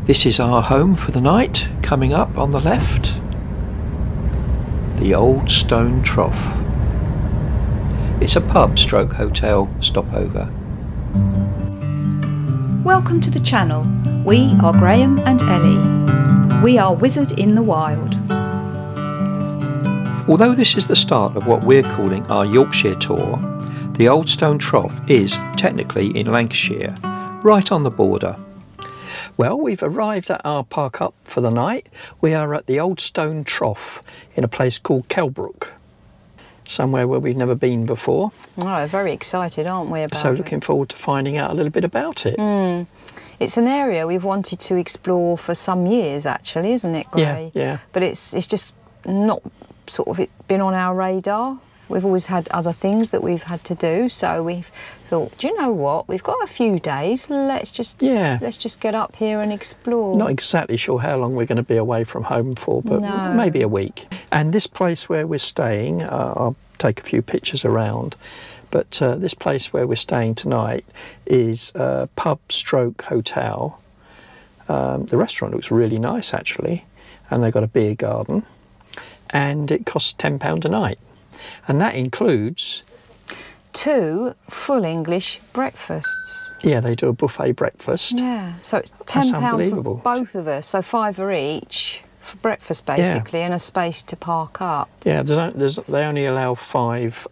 This is our home for the night. Coming up on the left, the Old Stone Trough. It's a pub stroke hotel stopover. Welcome to the channel. We are Graham and Ellie. We are Wizard in the Wild. Although this is the start of what we're calling our Yorkshire tour, the Old Stone Trough is technically in Lancashire, right on the border. Well, we've arrived at our park up for the night. We are at the Old Stone Trough in a place called Kelbrook, somewhere where we've never been before. Oh, very excited, aren't we, about So looking forward to finding out a little bit about it. It's an area we've wanted to explore for some years, actually, isn't it, Gray? Yeah. But it's just not sort of been on our radar. We've always had other things that we've had to do, so we've thought, do you know what? We've got a few days. Let's just get up here and explore. Not exactly sure how long we're going to be away from home for, but maybe a week. And this place where we're staying, I'll take a few pictures around, but this place where we're staying tonight is a pub stroke hotel. The restaurant looks really nice, actually, and they've got a beer garden, and it costs £10 a night. And that includes 2 full English breakfasts. Yeah, they do a buffet breakfast. Yeah, so it's £10 for both of us, so £5 each for breakfast basically, and a space to park up. Yeah, they only allow 5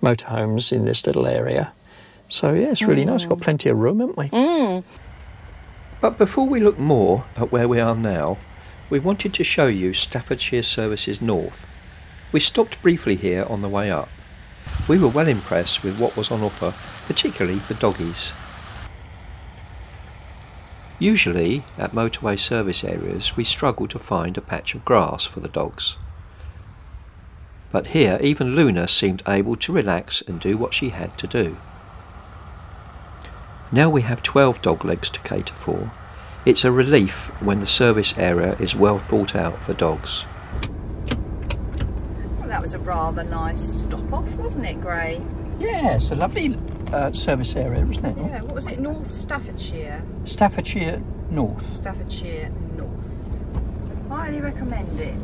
motorhomes in this little area. So yeah, it's really nice. Got plenty of room, haven't we? But before we look more at where we are now, we wanted to show you Staffordshire Services North. We stopped briefly here on the way up. We were well impressed with what was on offer, particularly for doggies. Usually at motorway service areas we struggle to find a patch of grass for the dogs. But here even Luna seemed able to relax and do what she had to do. Now we have 12 dog legs to cater for. It's a relief when the service area is well thought out for dogs. That was a rather nice stop-off, wasn't it, Gray? Yeah, it's a lovely service area, isn't it? Yeah, what was it, North Staffordshire? Staffordshire North. Staffordshire North. Highly recommend it.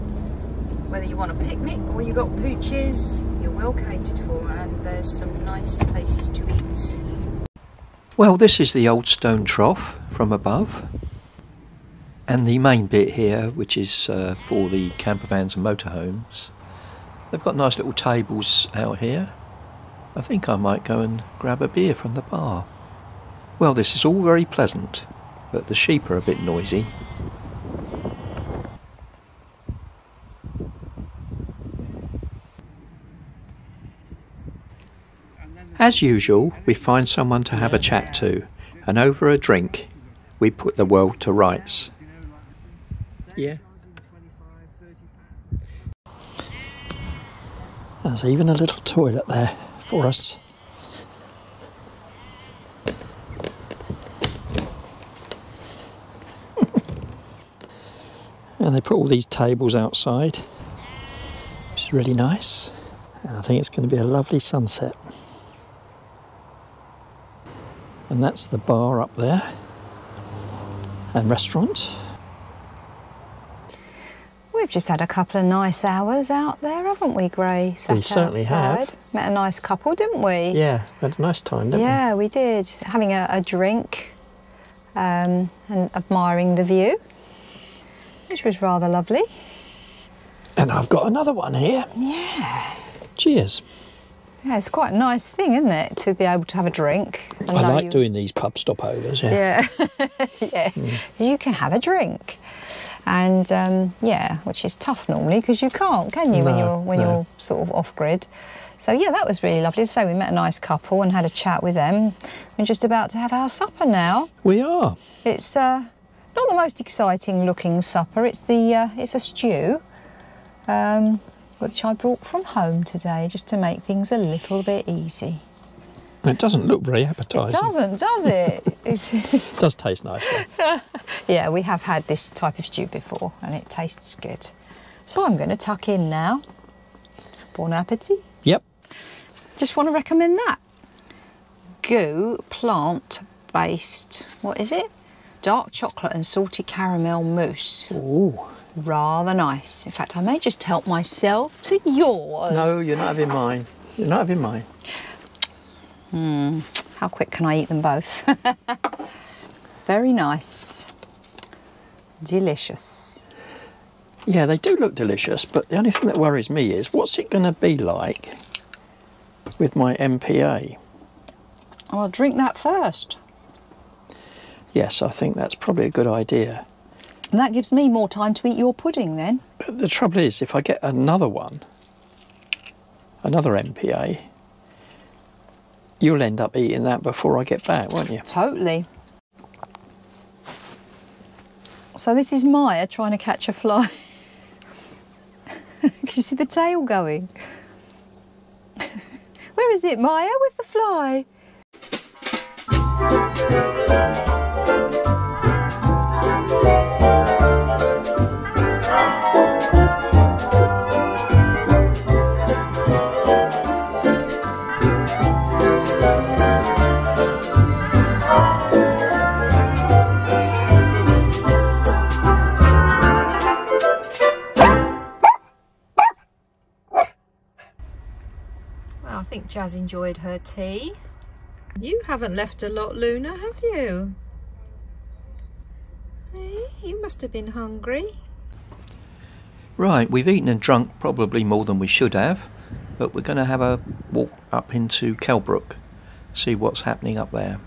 Whether you want a picnic or you got pooches, you're well catered for, and there's some nice places to eat. Well, this is the Old Stone Trough from above. And the main bit here, which is for the camper vans and motorhomes. They've got nice little tables out here. I think I might go and grab a beer from the bar. Well, this is all very pleasant, but the sheep are a bit noisy. As usual, we find someone to have a chat to, and over a drink, we put the world to rights. Yeah. There's even a little toilet there for us. And they put all these tables outside, which is really nice. And I think it's going to be a lovely sunset. And that's the bar up there, and restaurant. We've just had a couple of nice hours out there, haven't we, Gray? We certainly have. Met a nice couple, didn't we? Yeah, had a nice time, didn't we? Yeah, we did. Having a drink and admiring the view, which was rather lovely. And I've got another one here. Yeah. Cheers. Yeah, it's quite a nice thing, isn't it, to be able to have a drink. I like doing these pub stopovers, yeah. Yeah, you can have a drink. And yeah, which is tough normally because you can't, can you, when you're sort of off grid. So yeah, that was really lovely. So we met a nice couple and had a chat with them. We're just about to have our supper now. We are. It's not the most exciting looking supper. It's a stew, which I brought from home today, just to make things a little bit easy. It doesn't look very appetising. It doesn't, does it? It does taste nice, though. Yeah, we have had this type of stew before, and it tastes good. So I'm going to tuck in now. Bon appetit. Yep. Just want to recommend that. Goo plant-based, what is it? dark chocolate and salty caramel mousse. Ooh. Rather nice. In fact, I may just help myself to yours. No, you're not having mine. You're not having mine. How quick can I eat them both? Very nice. Delicious. Yeah, they do look delicious, but the only thing that worries me is what's it going to be like with my MPA? I'll drink that first. Yes, I think that's probably a good idea. And that gives me more time to eat your pudding then. But the trouble is, if I get another one, another MPA, you'll end up eating that before I get back, won't you? Totally. So this is Maya trying to catch a fly. Can you see the tail going? Where is it, Maya? Where's the fly? I think Jazz enjoyed her tea. You haven't left a lot, Luna, have you? Hey, you must have been hungry. Right, we've eaten and drunk probably more than we should have, but we're going to have a walk up into Kelbrook, see what's happening up there.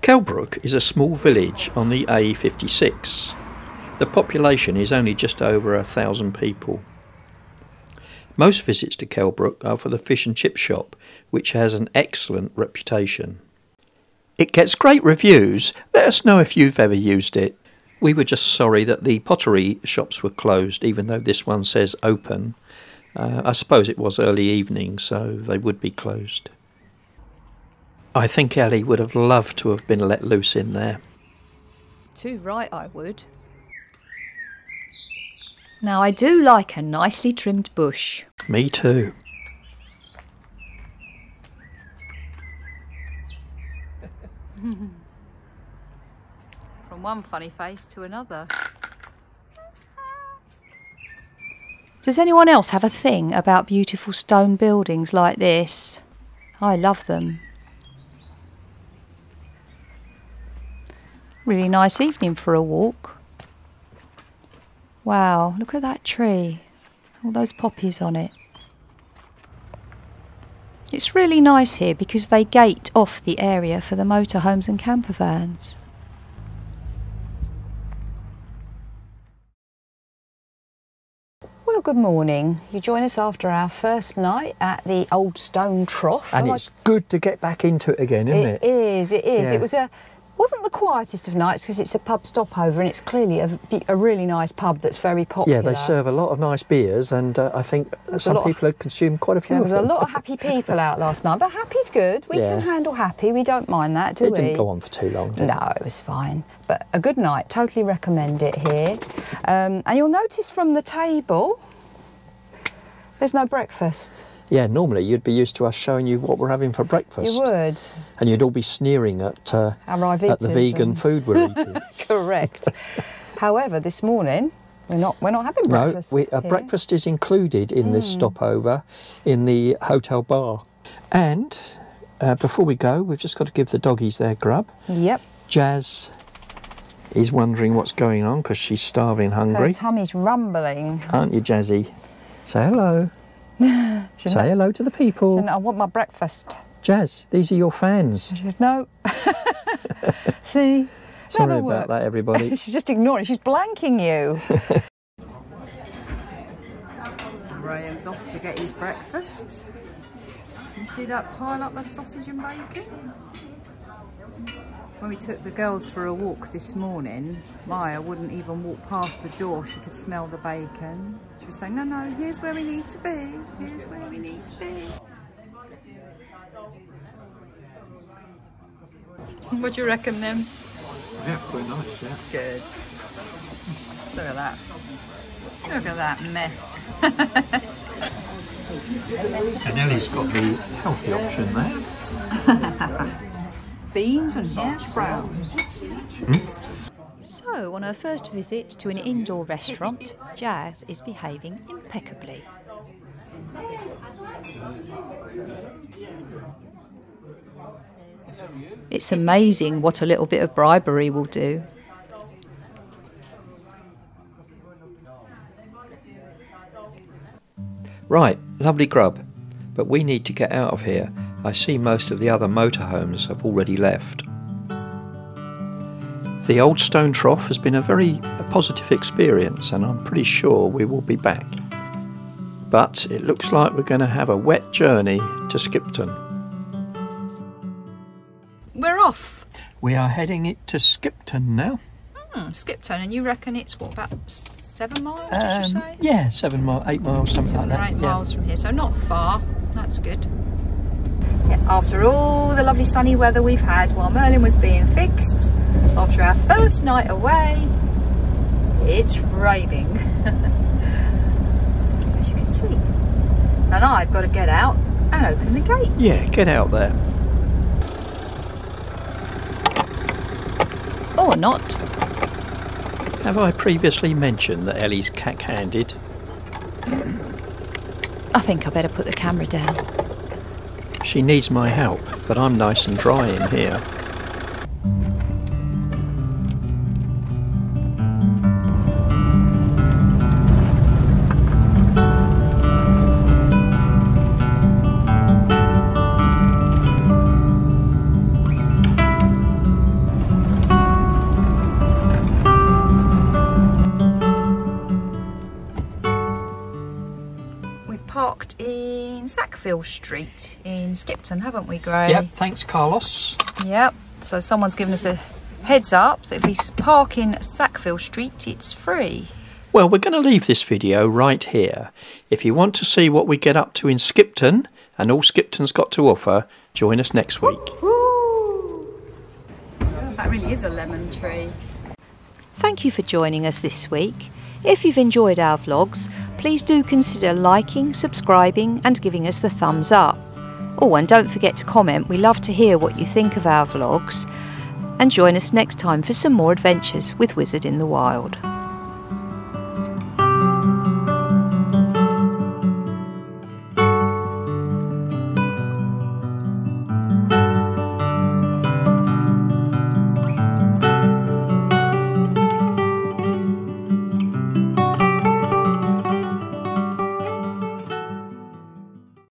Kelbrook is a small village on the A56. The population is only just over 1,000 people. Most visits to Kelbrook are for the fish and chip shop, which has an excellent reputation. It gets great reviews. Let us know if you've ever used it. We were just sorry that the pottery shops were closed, even though this one says open. I suppose it was early evening, so they would be closed. I think Ellie would have loved to have been let loose in there. Too right I would. Now I do like a nicely trimmed bush. Me too. From one funny face to another. Does anyone else have a thing about beautiful stone buildings like this? I love them. Really nice evening for a walk. Wow, look at that tree. All those poppies on it. It's really nice here because they gate off the area for the motorhomes and camper vans. Well, good morning. You join us after our first night at the Old Stone Trough. And it's good to get back into it again, isn't it? It is, it is. Yeah. It wasn't the quietest of nights because it's a pub stopover and it's clearly a really nice pub that's very popular. Yeah, they serve a lot of nice beers and I think some people had consumed quite a few of them. There was a lot of happy people out last night, but happy's good. We can handle happy. We don't mind that, do we? It didn't go on for too long, did it? No, it was fine. But a good night. Totally recommend it here. And you'll notice from the table, there's no breakfast. Yeah, normally you'd be used to us showing you what we're having for breakfast. You would. And you'd all be sneering at the vegan food we're eating. Correct. However, this morning we're not having breakfast. No, breakfast is included in this stopover in the hotel bar. And before we go, we've just got to give the doggies their grub. Yep. Jazz is wondering what's going on because she's starving hungry. Her tummy's rumbling. Aren't you, Jazzy? Say hello. Say hello to the people. Said, I want my breakfast. Jazz, these are your fans. She says, no. See? Sorry about that, everybody. She's just ignoring. She's blanking you. Graham's off to get his breakfast. You see that pile up of sausage and bacon? When we took the girls for a walk this morning, Maya wouldn't even walk past the door. She could smell the bacon. She was saying, no, no, here's where we need to be. Here's where we need to be. What do you reckon then? Yeah, quite nice, yeah. Good. Look at that. Look at that mess. And Ellie's got the healthy option there. beans and hash browns. So, on her first visit to an indoor restaurant, Jazz is behaving impeccably. It's amazing what a little bit of bribery will do. Right, lovely grub, but we need to get out of here. I see most of the other motorhomes have already left. The old stone trough has been a very positive experience, and I'm pretty sure we will be back. But it looks like we're going to have a wet journey to Skipton. We're off. We are heading it to Skipton now. Skipton, and you reckon it's what, about 7 miles, did you say? Yeah, 7 miles, 8 miles, something like that. 8 miles from here, so not far. That's good. Yeah, after all the lovely sunny weather we've had while Merlin was being fixed, after our first night away, it's raining. As you can see. And I've got to get out and open the gates. Yeah, get out there. Or not. Have I previously mentioned that Ellie's cack-handed? I think I better put the camera down. She needs my help, but I'm nice and dry in here. Parked in Sackville Street in Skipton, haven't we, Gray? Yep, thanks Carlos. Yep, so someone's given us the heads up that if we park in Sackville Street, it's free. Well, we're going to leave this video right here. If you want to see what we get up to in Skipton and all Skipton's got to offer, join us next week. Woo! That really is a lemon tree. Thank you for joining us this week. If you've enjoyed our vlogs, please do consider liking, subscribing and giving us the thumbs up. Oh, and don't forget to comment. We love to hear what you think of our vlogs. And join us next time for some more adventures with Wizard in the Wild.